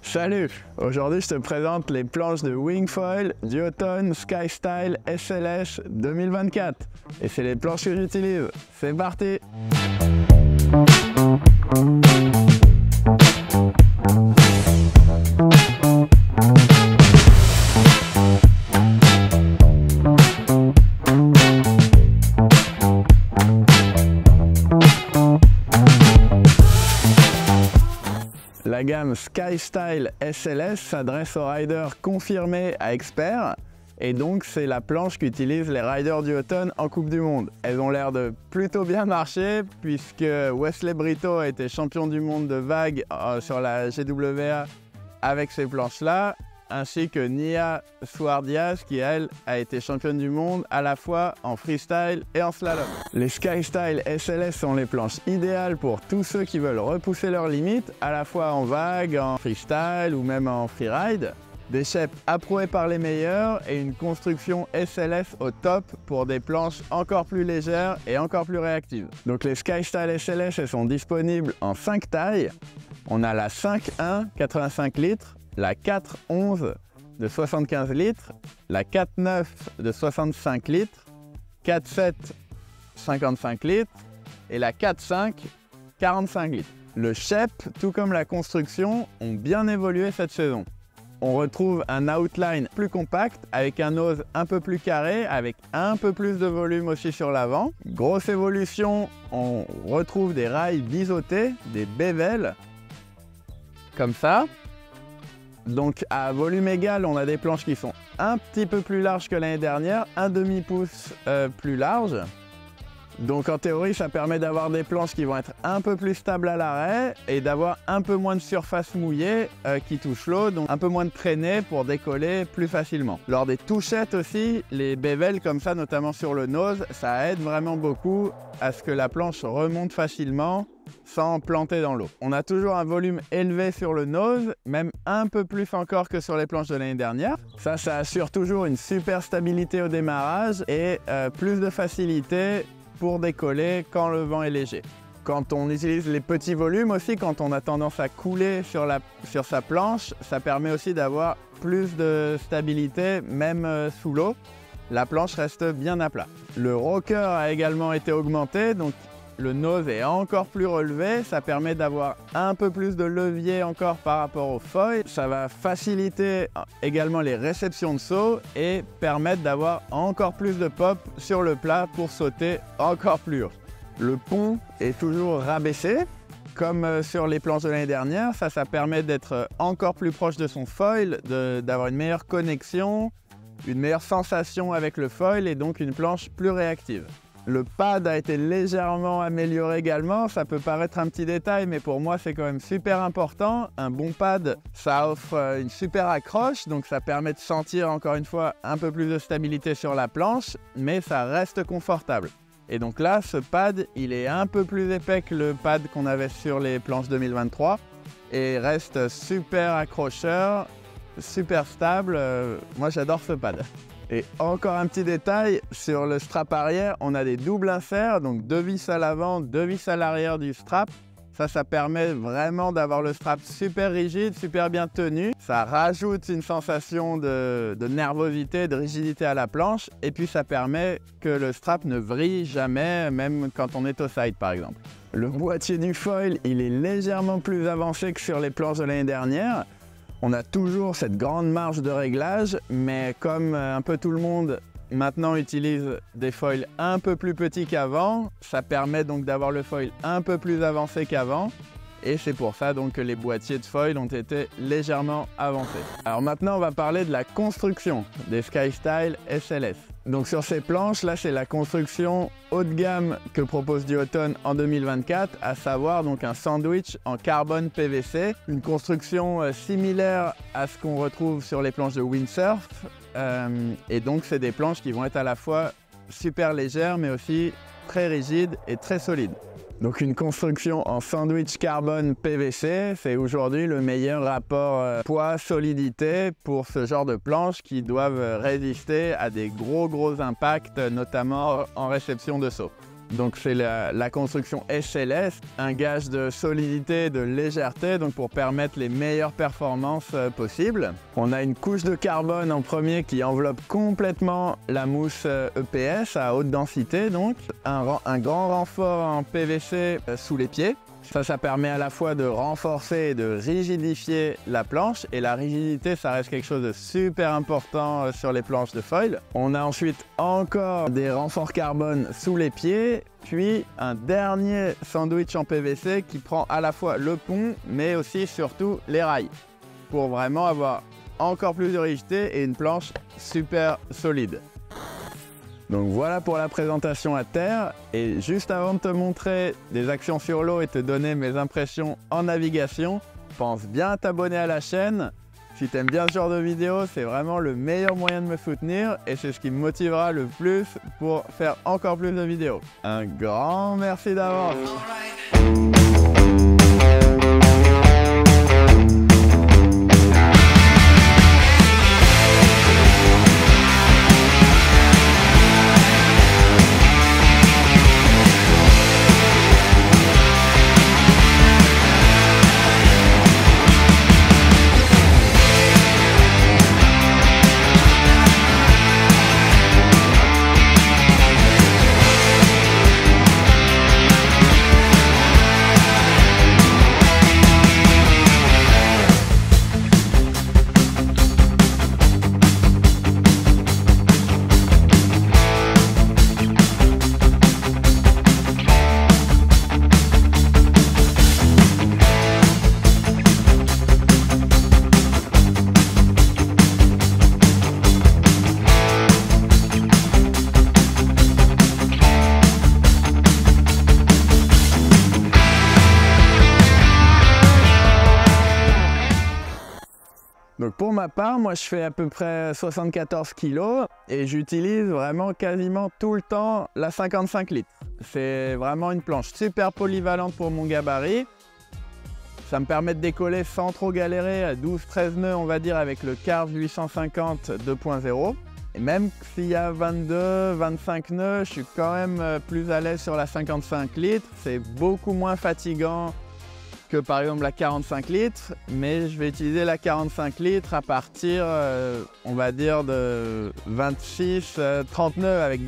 Salut! Aujourd'hui, je te présente les planches de Wingfoil Duotone Skystyle SLS 2024. Et c'est les planches que j'utilise. C'est parti! La gamme Skystyle SLS s'adresse aux riders confirmés à experts et donc c'est la planche qu'utilisent les riders duotone en Coupe du Monde. Elles ont l'air de plutôt bien marcher puisque Wesley Brito a été champion du monde de vague sur la GWA avec ces planches-là, ainsi que Nia Suardias qui, elle, a été championne du monde à la fois en freestyle et en slalom. Les Skystyle SLS sont les planches idéales pour tous ceux qui veulent repousser leurs limites, à la fois en vague, en freestyle ou même en freeride. Des shapes approuvés par les meilleurs et une construction SLS au top pour des planches encore plus légères et encore plus réactives. Donc les Skystyle SLS elles sont disponibles en 5 tailles. On a la 5.1 85 litres, la 4.11 de 75 litres, la 4.9 de 65 litres, 4.7 55 litres et la 4.5 45 litres. Le shape, tout comme la construction, ont bien évolué cette saison. On retrouve un outline plus compact avec un nose un peu plus carré, avec un peu plus de volume aussi sur l'avant. Grosse évolution, on retrouve des rails biseautés, des bévels, comme ça. Donc à volume égal, on a des planches qui sont un petit peu plus larges que l'année dernière, un demi-pouce plus large. Donc en théorie, ça permet d'avoir des planches qui vont être un peu plus stables à l'arrêt et d'avoir un peu moins de surface mouillée qui touche l'eau, donc un peu moins de traînée pour décoller plus facilement. Lors des touchettes aussi, les bévels comme ça, notamment sur le nose, ça aide vraiment beaucoup à ce que la planche remonte facilement sans planter dans l'eau. On a toujours un volume élevé sur le nose, même un peu plus encore que sur les planches de l'année dernière. Ça assure toujours une super stabilité au démarrage et plus de facilité pour décoller quand le vent est léger. Quand on utilise les petits volumes aussi, quand on a tendance à couler sur sa planche, ça permet aussi d'avoir plus de stabilité même sous l'eau. La planche reste bien à plat. Le rocker a également été augmenté, donc le nose est encore plus relevé, ça permet d'avoir un peu plus de levier encore par rapport au foil. Ça va faciliter également les réceptions de saut et permettre d'avoir encore plus de pop sur le plat pour sauter encore plus haut. Le pont est toujours rabaissé, comme sur les planches de l'année dernière. Ça permet d'être encore plus proche de son foil, d'avoir une meilleure connexion, une meilleure sensation avec le foil et donc une planche plus réactive. Le pad a été légèrement amélioré également, ça peut paraître un petit détail mais pour moi c'est quand même super important. Un bon pad, ça offre une super accroche, donc ça permet de sentir encore une fois un peu plus de stabilité sur la planche, mais ça reste confortable. Et donc là, ce pad, il est un peu plus épais que le pad qu'on avait sur les planches 2023 et reste super accrocheur, super stable. Moi j'adore ce pad. Et encore un petit détail, sur le strap arrière, on a des doubles inserts, donc 2 vis à l'avant, 2 vis à l'arrière du strap. Ça permet vraiment d'avoir le strap super rigide, super bien tenu. Ça rajoute une sensation de nervosité, de rigidité à la planche. Et puis ça permet que le strap ne vrille jamais, même quand on est au side par exemple. Le boîtier du foil, il est légèrement plus avancé que sur les planches de l'année dernière. On a toujours cette grande marge de réglage, mais comme un peu tout le monde maintenant utilise des foils un peu plus petits qu'avant, ça permet donc d'avoir le foil un peu plus avancé qu'avant. Et c'est pour ça donc que les boîtiers de foil ont été légèrement avancés. Alors maintenant, on va parler de la construction des Skystyle SLS. Donc sur ces planches, là c'est la construction haut de gamme que propose Duotone en 2024, à savoir donc un sandwich en carbone PVC, une construction similaire à ce qu'on retrouve sur les planches de windsurf. Et donc c'est des planches qui vont être à la fois super légères mais aussi très rigides et très solides. Donc une construction en sandwich carbone PVC, c'est aujourd'hui le meilleur rapport poids-solidité pour ce genre de planches qui doivent résister à des gros impacts, notamment en réception de saut. Donc c'est la construction SLS, un gage de solidité et de légèreté, donc pour permettre les meilleures performances possibles. On a une couche de carbone en premier qui enveloppe complètement la mousse EPS à haute densité, donc un grand renfort en PVC sous les pieds. Ça permet à la fois de renforcer et de rigidifier la planche, et la rigidité, ça reste quelque chose de super important sur les planches de foil. On a ensuite encore des renforts carbone sous les pieds, puis un dernier sandwich en PVC qui prend à la fois le pont, mais aussi surtout les rails, pour vraiment avoir encore plus de rigidité et une planche super solide. Donc voilà pour la présentation à terre, et juste avant de te montrer des actions sur l'eau et te donner mes impressions en navigation, pense bien à t'abonner à la chaîne. Si tu aimes bien ce genre de vidéo, c'est vraiment le meilleur moyen de me soutenir et c'est ce qui me motivera le plus pour faire encore plus de vidéos. Un grand merci d'avance. Donc pour ma part, moi je fais à peu près 74 kg et j'utilise vraiment quasiment tout le temps la 55 litres. C'est vraiment une planche super polyvalente pour mon gabarit. Ça me permet de décoller sans trop galérer à 12-13 nœuds, on va dire, avec le Carve 850 2.0. Et même s'il y a 22-25 nœuds, je suis quand même plus à l'aise sur la 55 litres. C'est beaucoup moins fatigant que par exemple la 45 litres, mais je vais utiliser la 45 litres à partir, on va dire, de 26-30 nœuds, avec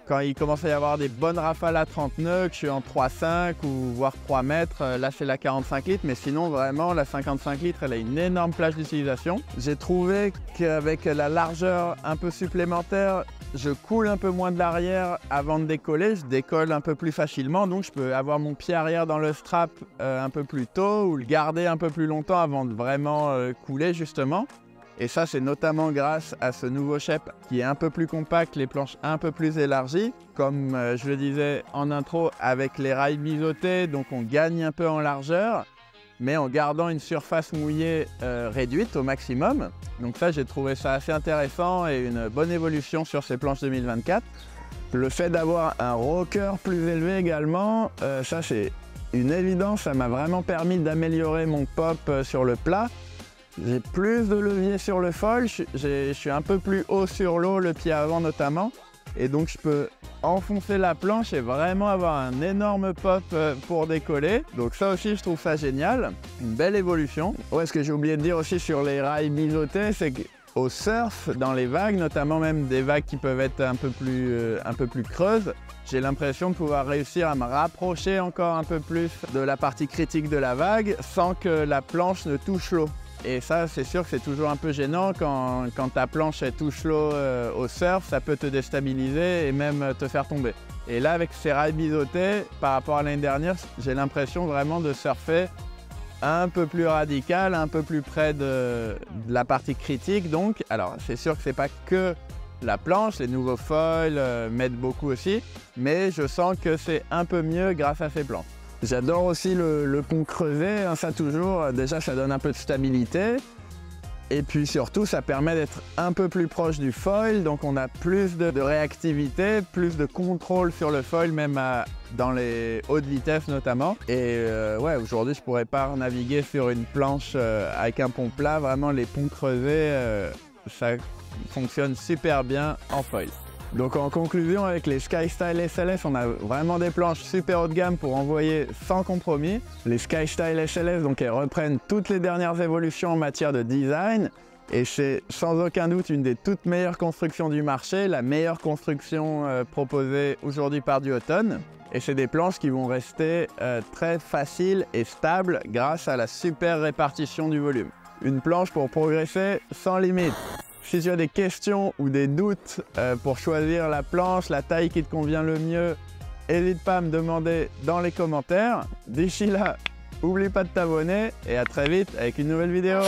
quand il commence à y avoir des bonnes rafales à 30 nœuds, que je suis en 3,5 ou voire 3 mètres, là c'est la 45 litres, mais sinon vraiment la 55 litres, elle a une énorme plage d'utilisation. J'ai trouvé qu'avec la largeur un peu supplémentaire, je coule un peu moins de l'arrière avant de décoller, je décolle un peu plus facilement, donc je peux avoir mon pied arrière dans le strap un peu plus tôt ou le garder un peu plus longtemps avant de vraiment couler justement. Et ça, c'est notamment grâce à ce nouveau shape qui est un peu plus compact, les planches un peu plus élargies. Comme je le disais en intro, avec les rails biseautés, donc on gagne un peu en largeur, mais en gardant une surface mouillée réduite au maximum. Donc ça, j'ai trouvé ça assez intéressant et une bonne évolution sur ces planches 2024. Le fait d'avoir un rocker plus élevé également, ça c'est une évidence, ça m'a vraiment permis d'améliorer mon pop sur le plat. J'ai plus de levier sur le foil, je suis un peu plus haut sur l'eau, le pied avant notamment, et donc je peux enfoncer la planche et vraiment avoir un énorme pop pour décoller. Donc ça aussi, je trouve ça génial, une belle évolution. Ouais, ce que j'ai oublié de dire aussi sur les rails biseautés, c'est qu'au surf, dans les vagues, notamment même des vagues qui peuvent être un peu plus creuses, j'ai l'impression de pouvoir réussir à me rapprocher encore un peu plus de la partie critique de la vague sans que la planche ne touche l'eau. Et ça, c'est sûr que c'est toujours un peu gênant quand ta planche elle touche l'eau au surf, ça peut te déstabiliser et même te faire tomber. Et là, avec ces rails biseautés, par rapport à l'année dernière, j'ai l'impression vraiment de surfer un peu plus radical, un peu plus près de la partie critique. Donc, alors c'est sûr que c'est pas que la planche, les nouveaux foils m'aident beaucoup aussi, mais je sens que c'est un peu mieux grâce à ces planches. J'adore aussi le pont creusé, hein, ça toujours, déjà ça donne un peu de stabilité. Et puis surtout, ça permet d'être un peu plus proche du foil, donc on a plus de réactivité, plus de contrôle sur le foil, même dans les hautes vitesses notamment. Et ouais, aujourd'hui, je pourrais pas naviguer sur une planche avec un pont plat. Vraiment, les ponts creusés, ça fonctionne super bien en foil. Donc en conclusion, avec les SkyStyle SLS, on a vraiment des planches super haut de gamme pour envoyer sans compromis. Les SkyStyle SLS, donc elles reprennent toutes les dernières évolutions en matière de design. Et c'est sans aucun doute une des toutes meilleures constructions du marché, la meilleure construction proposée aujourd'hui par Duotone. Et c'est des planches qui vont rester très faciles et stables grâce à la super répartition du volume. Une planche pour progresser sans limite. Si tu as des questions ou des doutes pour choisir la planche, la taille qui te convient le mieux, n'hésite pas à me demander dans les commentaires. D'ici là, n'oublie pas de t'abonner et à très vite avec une nouvelle vidéo.